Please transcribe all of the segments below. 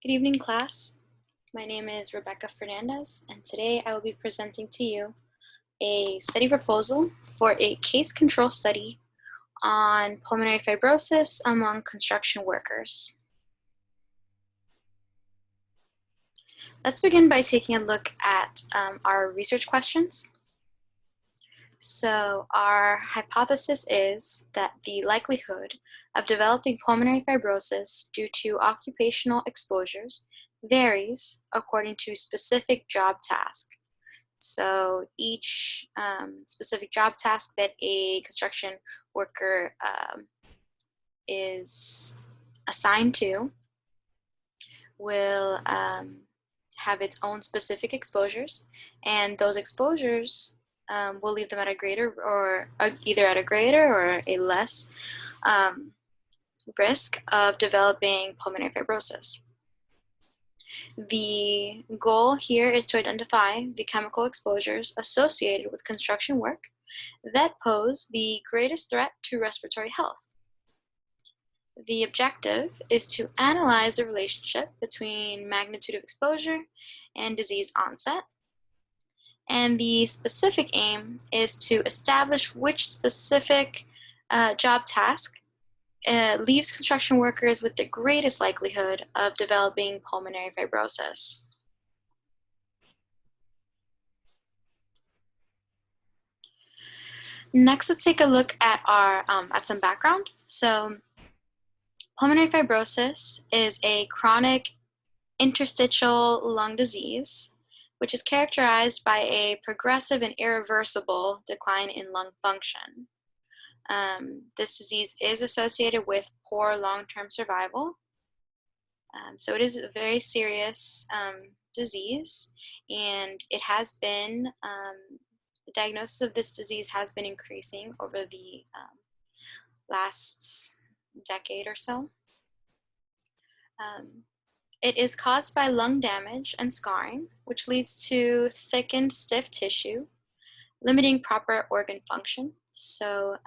Good evening, class. My name is Rebecca Fernandez, and today I will be presenting to you a study proposal for a case control study on pulmonary fibrosis among construction workers. Let's begin by taking a look at our research questions. So our hypothesis is that the likelihood of developing pulmonary fibrosis due to occupational exposures varies according to specific job task. So each specific job task that a construction worker is assigned to will have its own specific exposures, and those exposures will leave them at a greater or either at a greater or a less risk of developing pulmonary fibrosis. The goal here is to identify the chemical exposures associated with construction work that pose the greatest threat to respiratory health. The objective is to analyze the relationship between magnitude of exposure and disease onset. And the specific aim is to establish which specific job task leaves construction workers with the greatest likelihood of developing pulmonary fibrosis. Next, let's take a look at at some background. So, pulmonary fibrosis is a chronic interstitial lung disease, which is characterized by a progressive and irreversible decline in lung function. This disease is associated with poor long-term survival. So it is a very serious disease, and it has been, the diagnosis of this disease has been increasing over the last decade or so. It is caused by lung damage and scarring, which leads to thickened, stiff tissue, limiting proper organ function. So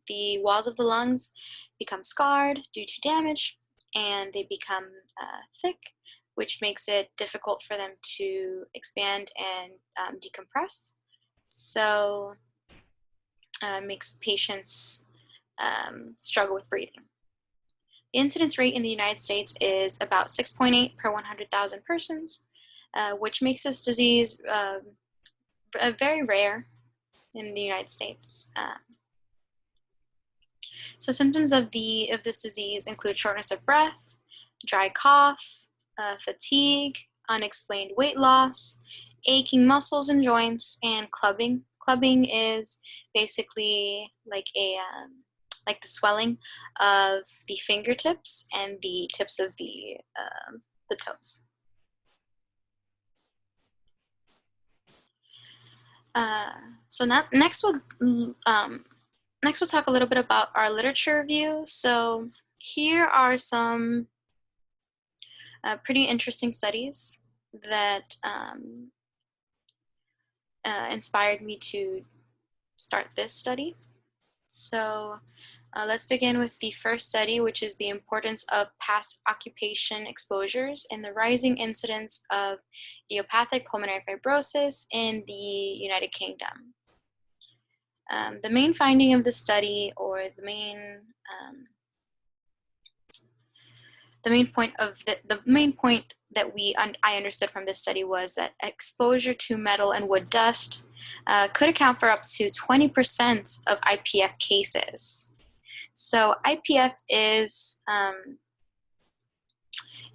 the walls of the lungs become scarred due to damage, and they become thick, which makes it difficult for them to expand and decompress. So makes patients struggle with breathing. The incidence rate in the United States is about 6.8 per 100,000 persons, which makes this disease very rare in the United States. So symptoms of this disease include shortness of breath, dry cough, fatigue, unexplained weight loss, aching muscles and joints, and clubbing. Clubbing is basically like like the swelling of the fingertips and the tips of the toes. So next we'll talk a little bit about our literature review. So here are some pretty interesting studies that inspired me to start this study. So let's begin with the first study, which is the importance of past occupation exposures and the rising incidence of idiopathic pulmonary fibrosis in the United Kingdom. The main finding of the study, or the main point that I understood from this study was that exposure to metal and wood dust could account for up to 20% of IPF cases. So IPF is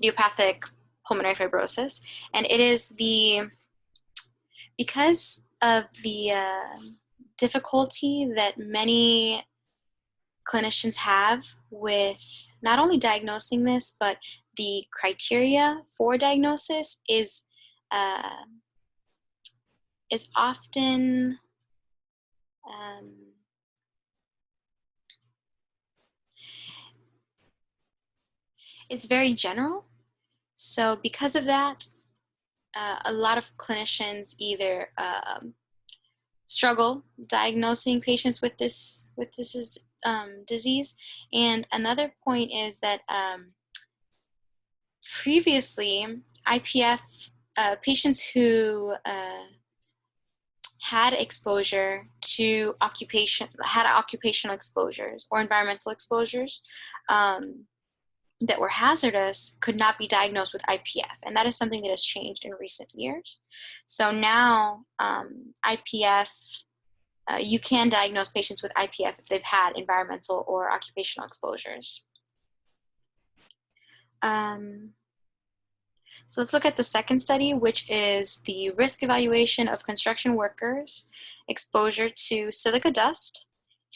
idiopathic pulmonary fibrosis, and it is because of the difficulty that many clinicians have with not only diagnosing this, but the criteria for diagnosis is often it's very general. So because of that, a lot of clinicians either struggle diagnosing patients with this disease, and another point is that Previously, IPF patients who had exposure to occupational exposures or environmental exposures that were hazardous could not be diagnosed with IPF, and that is something that has changed in recent years. So now IPF, you can diagnose patients with IPF if they've had environmental or occupational exposures. So let's look at the second study, which is the risk evaluation of construction workers' exposure to silica dust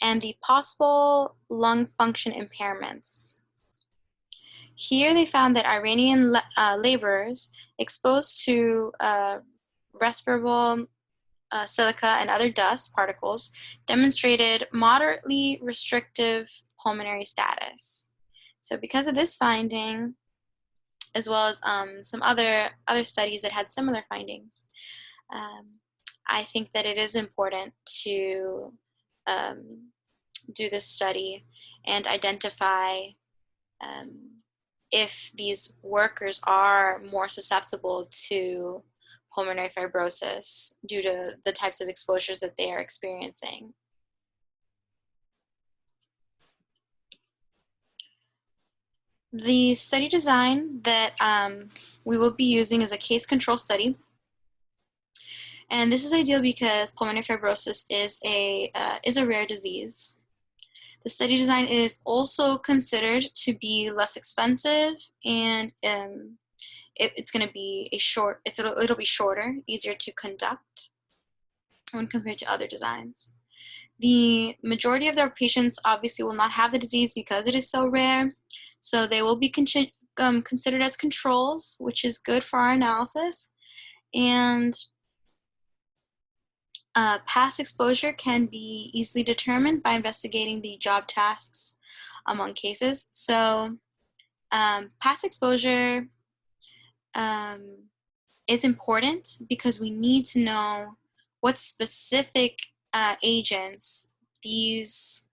and the possible lung function impairments. Here they found that Iranian laborers exposed to respirable silica and other dust particles demonstrated moderately restrictive pulmonary status. So because of this finding, as well as some other studies that had similar findings, I think that it is important to do this study and identify if these workers are more susceptible to pulmonary fibrosis due to the types of exposures that they are experiencing. The study design that we will be using is a case control study. And this is ideal because pulmonary fibrosis is a rare disease. The study design is also considered to be less expensive, and it's going to be it'll be shorter, easier to conduct when compared to other designs. The majority of their patients obviously will not have the disease because it is so rare, so they will be considered as controls, which is good for our analysis. And past exposure can be easily determined by investigating the job tasks among cases. So past exposure is important because we need to know what specific agents these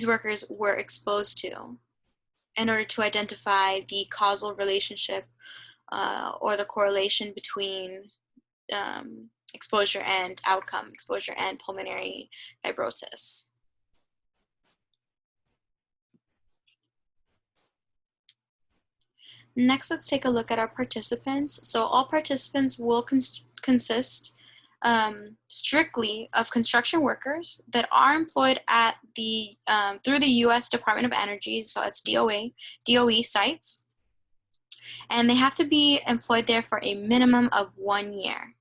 workers were exposed to in order to identify the causal relationship or the correlation between exposure and outcome, exposure and pulmonary fibrosis. Next, let's take a look at our participants. So all participants will consist strictly of construction workers that are employed at the through the U.S. Department of Energy, so it's DOE sites, and they have to be employed there for a minimum of 1 year.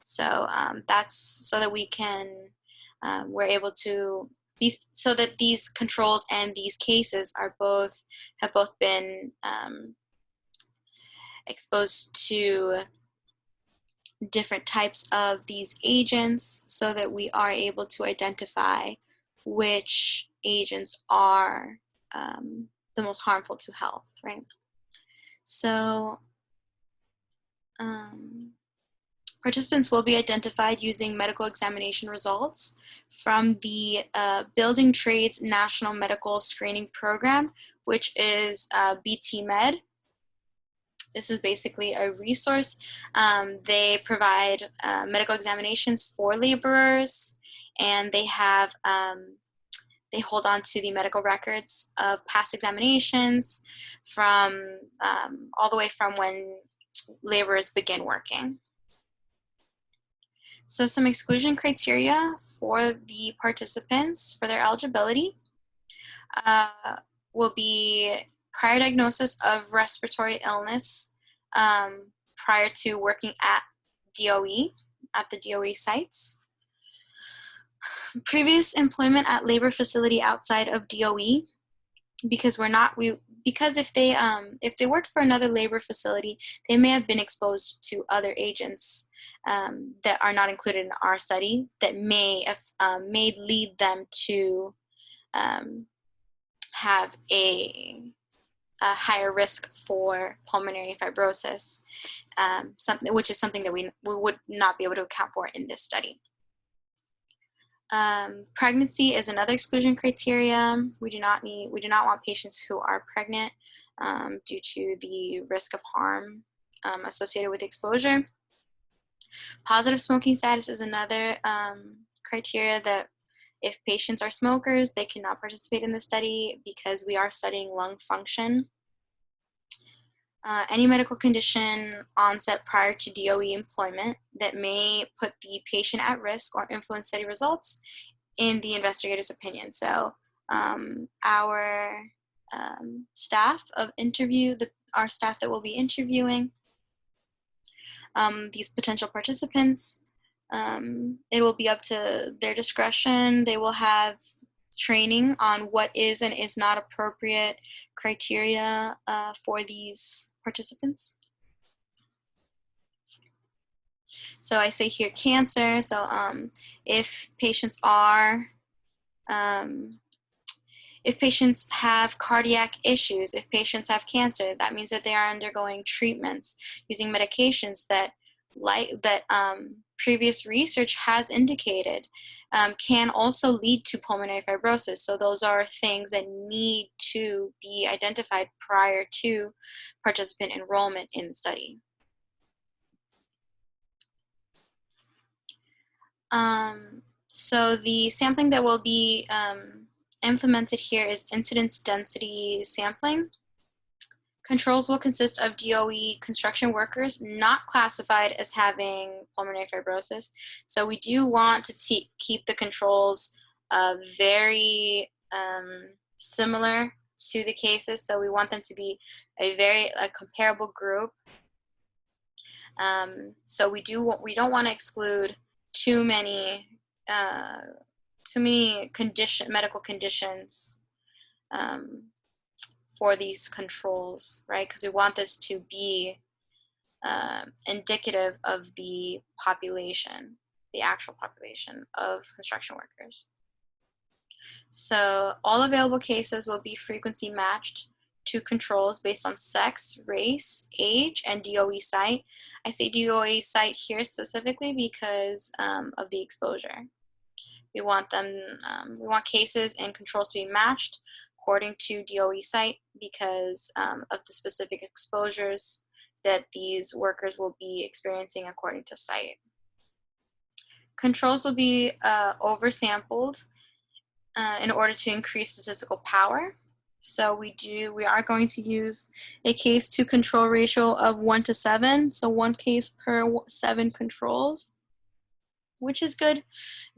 So that's so that we can we're able to so that these controls and these cases have both been exposed to different types of these agents, so that we are able to identify which agents are the most harmful to health, right? So participants will be identified using medical examination results from the Building Trades National Medical Screening Program, which is BT Med. This is basically a resource. They provide medical examinations for laborers, and they have they hold on to the medical records of past examinations from all the way from when laborers begin working. So some exclusion criteria for the participants for their eligibility will be prior diagnosis of respiratory illness prior to working at the DOE sites. Previous employment at labor facility outside of DOE, because if they worked for another labor facility, they may have been exposed to other agents that are not included in our study that may lead them to have a higher risk for pulmonary fibrosis, which is something that we would not be able to account for in this study. Pregnancy is another exclusion criteria. We do not want patients who are pregnant due to the risk of harm associated with exposure. Positive smoking status is another criteria that if patients are smokers, they cannot participate in the study because we are studying lung function. Any medical condition onset prior to DOE employment that may put the patient at risk or influence study results in the investigator's opinion. So our staff that will be interviewing these potential participants, it will be up to their discretion. They will have training on what is and is not appropriate criteria for these participants. So I say here cancer. So if patients have cardiac issues, if patients have cancer, that means that they are undergoing treatments using medications that previous research has indicated can also lead to pulmonary fibrosis. So those are things that need to be identified prior to participant enrollment in the study. So the sampling that will be implemented here is incidence density sampling. Controls will consist of DOE construction workers not classified as having pulmonary fibrosis. So we do want to keep the controls very similar to the cases. So we want them to be a comparable group. So we don't want to exclude too many medical conditions for these controls, right? Because we want this to be indicative of the population, the actual population of construction workers. So all available cases will be frequency matched to controls based on sex, race, age, and DOE site. I say DOE site here specifically because of the exposure. We want cases and controls to be matched according to DOE site because of the specific exposures that these workers will be experiencing according to site. Controls will be oversampled in order to increase statistical power. So we are going to use a case to control ratio of 1 to 7, so 1 case per 7 controls, which is good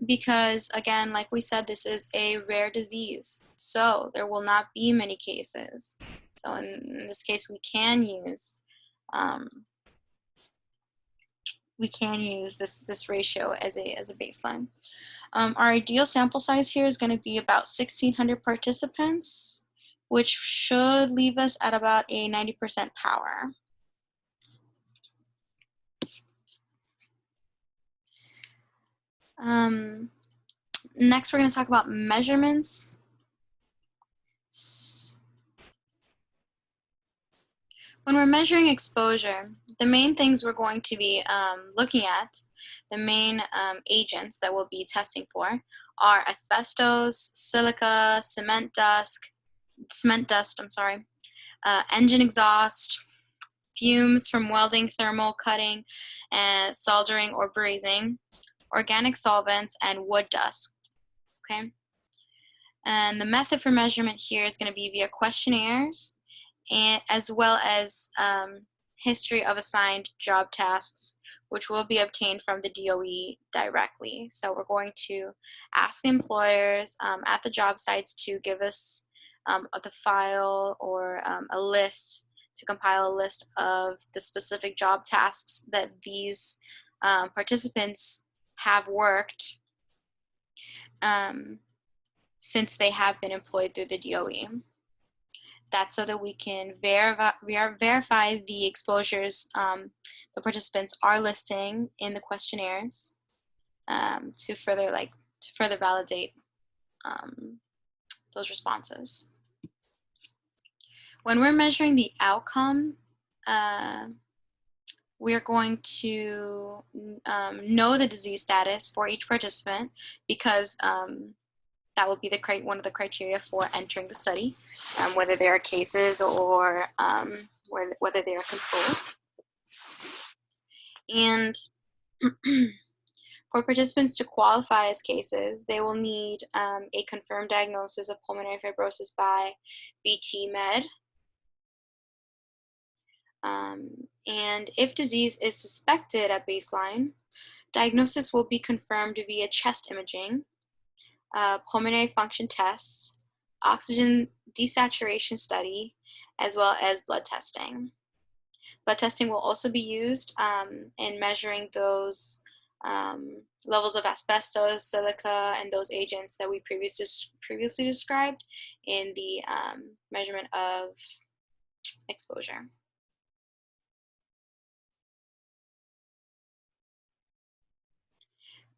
because, again, like we said, this is a rare disease, so there will not be many cases. So in this case, we can use this ratio as a baseline. Our ideal sample size here is going to be about 1,600 participants, which should leave us at about a 90% power. Next, we're going to talk about measurements. When we're measuring exposure, the main things we're going to be looking at, the main agents that we'll be testing for are asbestos, silica, cement dust, engine exhaust, fumes from welding, thermal cutting, and soldering or brazing, organic solvents, and wood dust. Okay, and the method for measurement here is going to be via questionnaires, and as well as history of assigned job tasks, which will be obtained from the DOE directly. So we're going to ask the employers at the job sites to give us the file or a list, to compile a list of the specific job tasks that these participants have worked since they have been employed through the DOE. That's so that we can verify the exposures the participants are listing in the questionnaires to further validate those responses. When we're measuring the outcome, we're going to know the disease status for each participant because that will be one of the criteria for entering the study, whether they are cases or whether they are controls. And for participants to qualify as cases, they will need a confirmed diagnosis of pulmonary fibrosis by BT Med. And if disease is suspected at baseline, diagnosis will be confirmed via chest imaging, pulmonary function tests, oxygen desaturation study, as well as blood testing. Blood testing will also be used in measuring those levels of asbestos, silica, and those agents that we previously described in the measurement of exposure.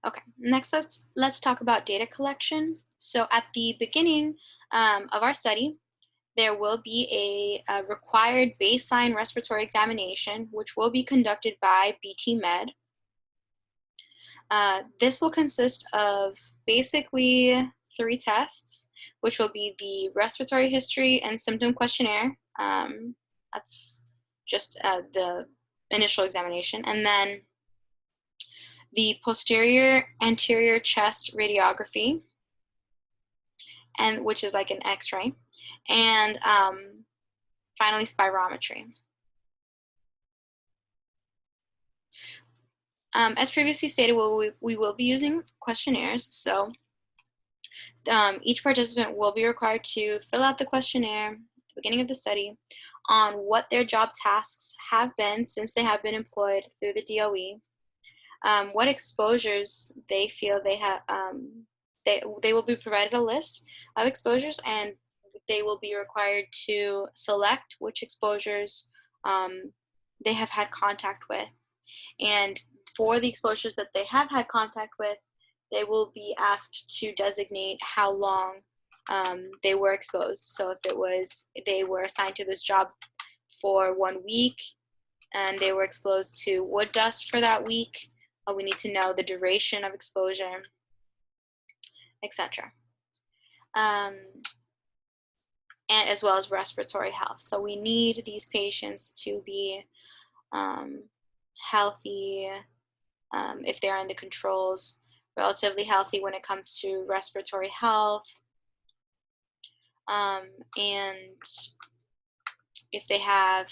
Okay, next let's talk about data collection. So at the beginning of our study, there will be a required baseline respiratory examination, which will be conducted by BT Med. This will consist of basically 3 tests, which will be the respiratory history and symptom questionnaire. That's just the initial examination. And then the posterior anterior chest radiography, and which is like an X-ray, and finally spirometry. As previously stated, we will be using questionnaires, so each participant will be required to fill out the questionnaire at the beginning of the study on what their job tasks have been since they have been employed through the DOE, what exposures they feel they have. They will be provided a list of exposures, and they will be required to select which exposures they have had contact with. And for the exposures that they have had contact with, they will be asked to designate how long they were exposed. So if they were assigned to this job for 1 week and they were exposed to wood dust for that week, we need to know the duration of exposure, etc. And as well as respiratory health. So we need these patients to be healthy if they're in the controls, relatively healthy when it comes to respiratory health, and if they have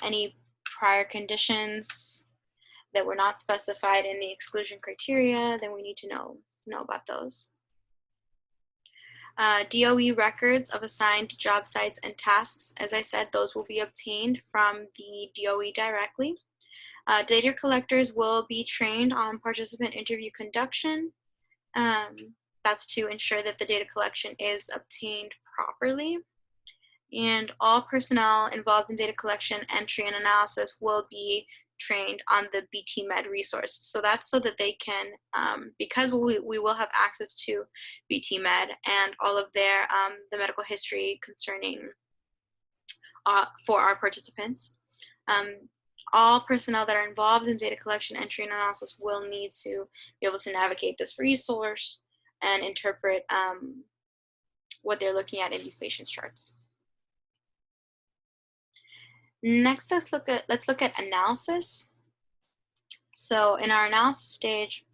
any prior conditions that were not specified in the exclusion criteria, then we need to know about those. DOE records of assigned job sites and tasks, as I said, those will be obtained from the DOE directly. Data collectors will be trained on participant interview conduction. That's to ensure that the data collection is obtained properly. And all personnel involved in data collection, entry, and analysis will be trained on the BT Med resource. So that's so that they can, because we will have access to BT Med and all of their the medical history concerning for our participants. All personnel that are involved in data collection, entry, and analysis will need to be able to navigate this resource and interpret what they're looking at in these patients' charts. Next, let's look at analysis. So in our analysis stage,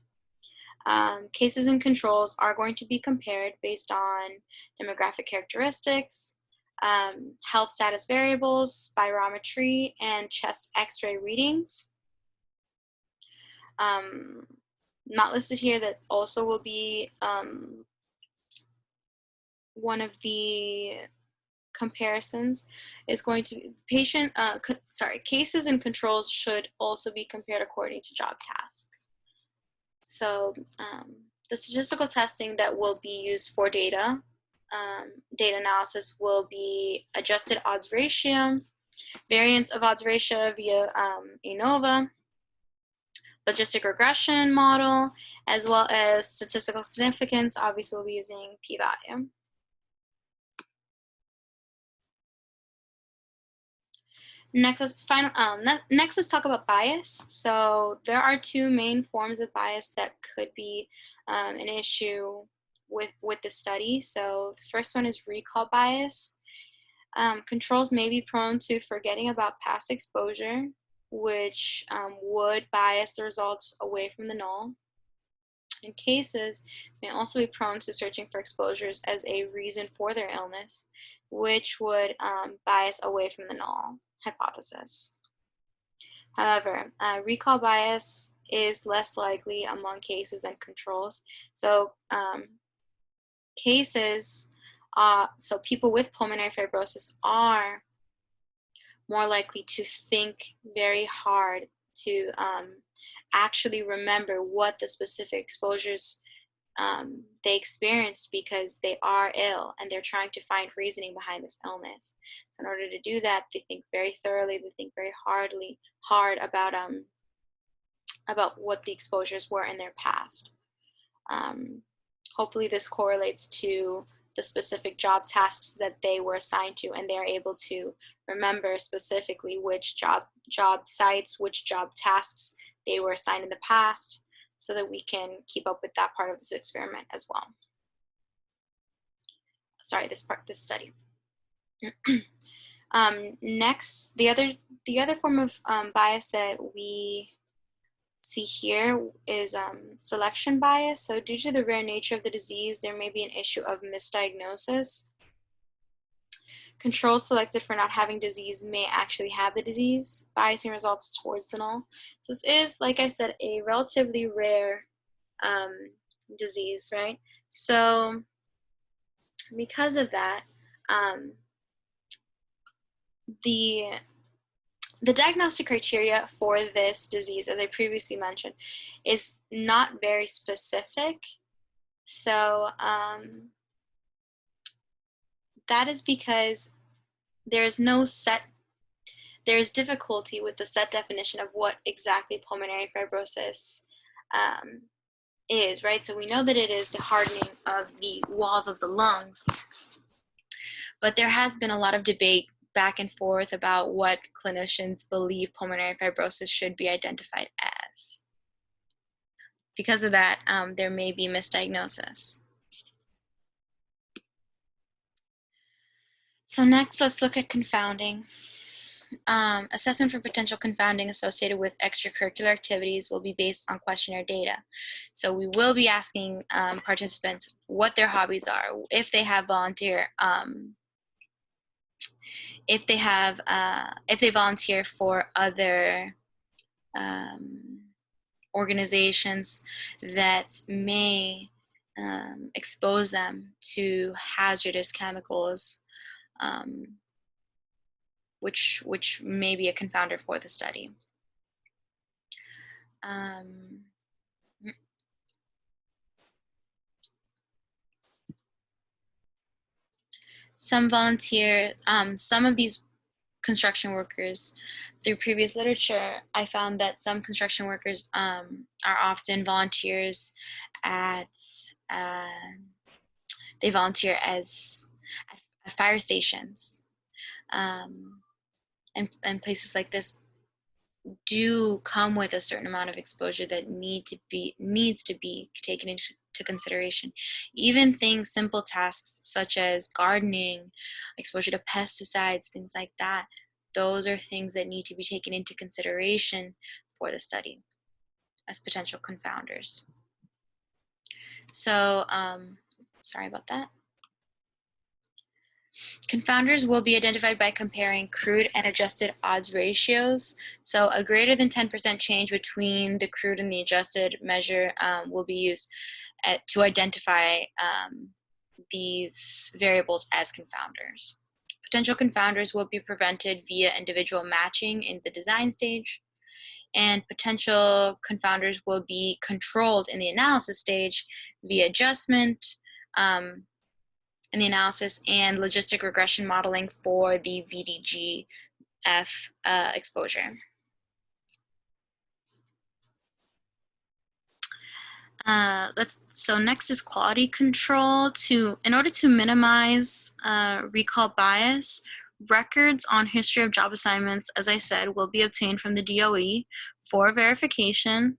cases and controls are going to be compared based on demographic characteristics, health status variables, spirometry, and chest X-ray readings. Not listed here, that also will be one of the comparisons is going to be cases and controls should also be compared according to job task. So the statistical testing that will be used for data analysis will be adjusted odds ratio, variance of odds ratio via ANOVA, logistic regression model, as well as statistical significance. Obviously, we'll be using p-value. Next, let's talk about bias. So there are 2 main forms of bias that could be an issue with the study. So the first one is recall bias. Controls may be prone to forgetting about past exposure, which would bias the results away from the null. And cases may also be prone to searching for exposures as a reason for their illness, which would bias away from the null hypothesis. However, recall bias is less likely among cases than controls. So so people with pulmonary fibrosis are more likely to think very hard to actually remember what the specific exposures they experienced, because they are ill and they're trying to find reasoning behind this illness. So in order to do that, they think very thoroughly, they think very hard about what the exposures were in their past. Hopefully this correlates to the specific job tasks that they were assigned to, and they're able to remember specifically which job sites, which job tasks they were assigned in the past, so that we can keep up with that part of this experiment as well. Sorry, this study. Next, the other form of bias that we see here is selection bias. So due to the rare nature of the disease, there may be an issue of misdiagnosis. Controls selected for not having disease may actually have the disease, biasing results towards the null. So this is, like I said, a relatively rare disease, right? So because of that, the diagnostic criteria for this disease, as I previously mentioned, is not very specific. So that is because there's difficulty with the set definition of what exactly pulmonary fibrosis is, right? So we know that it is the hardening of the walls of the lungs, but there has been a lot of debate back and forth about what clinicians believe pulmonary fibrosis should be identified as. Because of that, there may be misdiagnosis. So next, let's look at confounding. Assessment for potential confounding associated with extracurricular activities will be based on questionnaire data. So we will be asking participants what their hobbies are, if they have volunteer, if they volunteer for other organizations that may expose them to hazardous chemicals, which may be a confounder for the study. Some of these construction workers, through previous literature, I found that some construction workers are often volunteers at, they volunteer at fire stations, and places like this do come with a certain amount of exposure that needs to be taken into consideration. Even simple tasks such as gardening, exposure to pesticides, things like that, those are things that need to be taken into consideration for the study as potential confounders. So, sorry about that. Confounders will be identified by comparing crude and adjusted odds ratios. So a greater than 10% change between the crude and the adjusted measure will be used to identify these variables as confounders. Potential confounders will be prevented via individual matching in the design stage, and potential confounders will be controlled in the analysis stage via adjustment in the analysis and logistic regression modeling for the VDGF exposure. So next is quality control. In order to minimize recall bias, records on history of job assignments, as I said, will be obtained from the DOE for verification.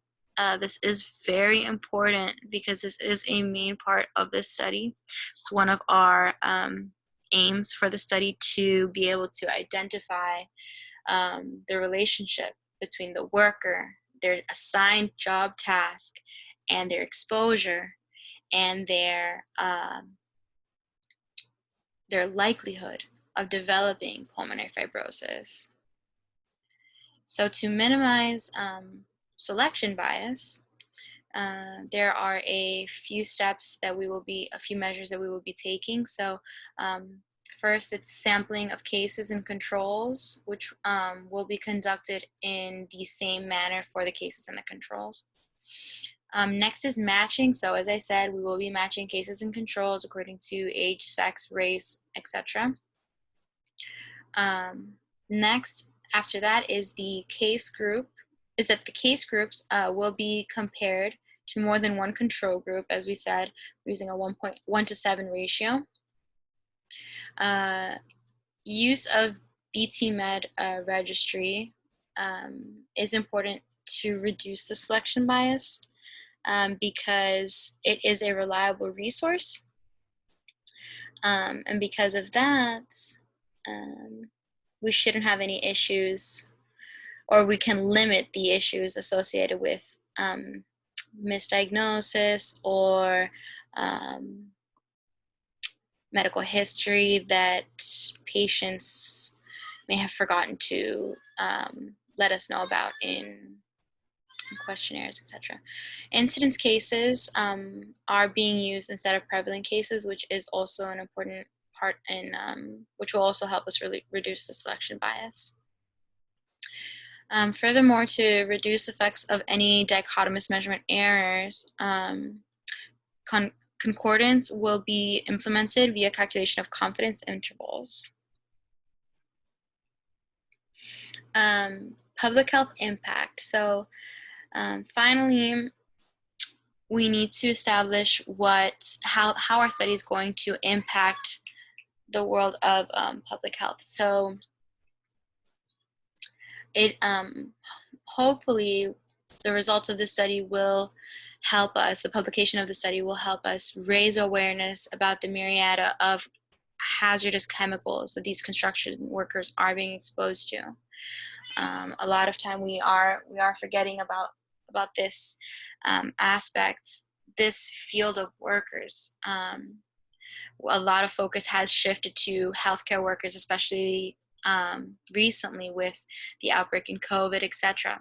this is very important because this is a main part of this study. It's one of our aims for the study to be able to identify the relationship between the worker, their assigned job task, and their exposure, and their likelihood of developing pulmonary fibrosis. So to minimize selection bias, there are a few measures that we will be taking. So first, it's sampling of cases and controls, which will be conducted in the same manner for the cases and the controls. Next is matching. So as I said, we will be matching cases and controls according to age, sex, race, etc. Next, after that is the case group, is that the case groups will be compared to more than one control group, as we said, using a 1.1 to 7 ratio. Use of BT-Med registry is important to reduce the selection bias because it is a reliable resource. And because of that, we shouldn't have any issues, or we can limit the issues associated with misdiagnosis or medical history that patients may have forgotten to let us know about in questionnaires, etc. Incidence cases are being used instead of prevalent cases, which is also an important part in which will also help us really reduce the selection bias. Furthermore, to reduce effects of any dichotomous measurement errors, concordance will be implemented via calculation of confidence intervals. Public health impact. So finally, we need to establish how our study is going to impact the world of public health. So it hopefully the results of the study will help us, the publication of the study will help us raise awareness about the myriad of hazardous chemicals that these construction workers are being exposed to. A lot of time we are forgetting about this aspect, this field of workers. A lot of focus has shifted to healthcare workers, especially recently with the outbreak in COVID, etc.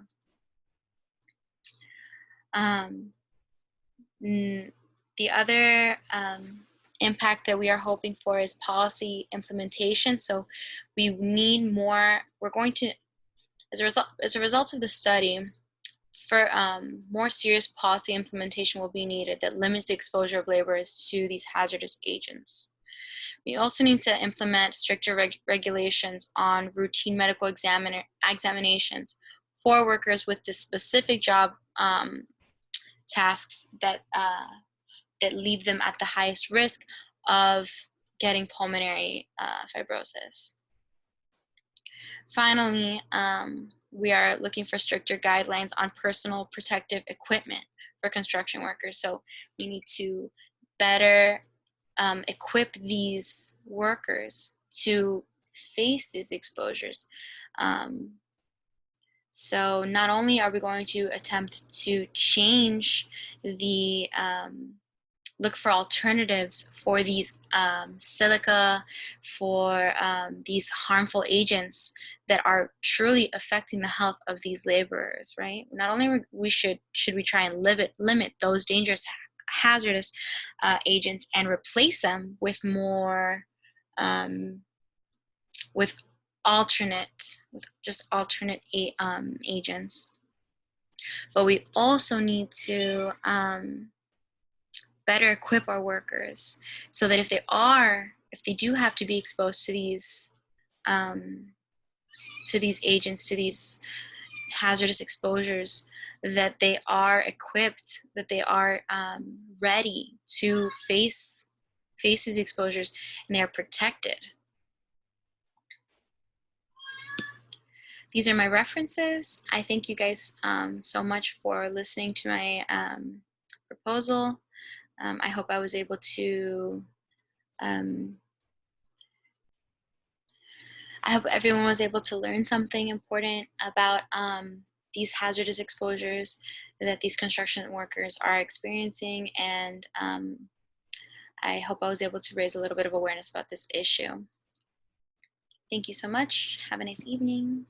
The other impact that we are hoping for is policy implementation. So we need more, we're going to, as a result of the study, for more serious policy implementation will be needed that limits the exposure of laborers to these hazardous agents. We also need to implement stricter regulations on routine medical examinations for workers with the specific job tasks that leave them at the highest risk of getting pulmonary fibrosis. Finally, we are looking for stricter guidelines on personal protective equipment for construction workers. So we need to better equip these workers to face these exposures. So not only are we going to attempt to change the look for alternatives for these silica, for these harmful agents that are truly affecting the health of these laborers, right? Not only should we try and limit those dangerous, hazardous agents and replace them with more, with just alternate agents, but we also need to better equip our workers so that if they do have to be exposed to these agents, to these hazardous exposures, that they are equipped, that they are ready to face these exposures, and they are protected. These are my references. I thank you guys so much for listening to my proposal. I hope I was able to, I hope everyone was able to learn something important about these hazardous exposures that these construction workers are experiencing, and I hope I was able to raise a little bit of awareness about this issue. Thank you so much. Have a nice evening.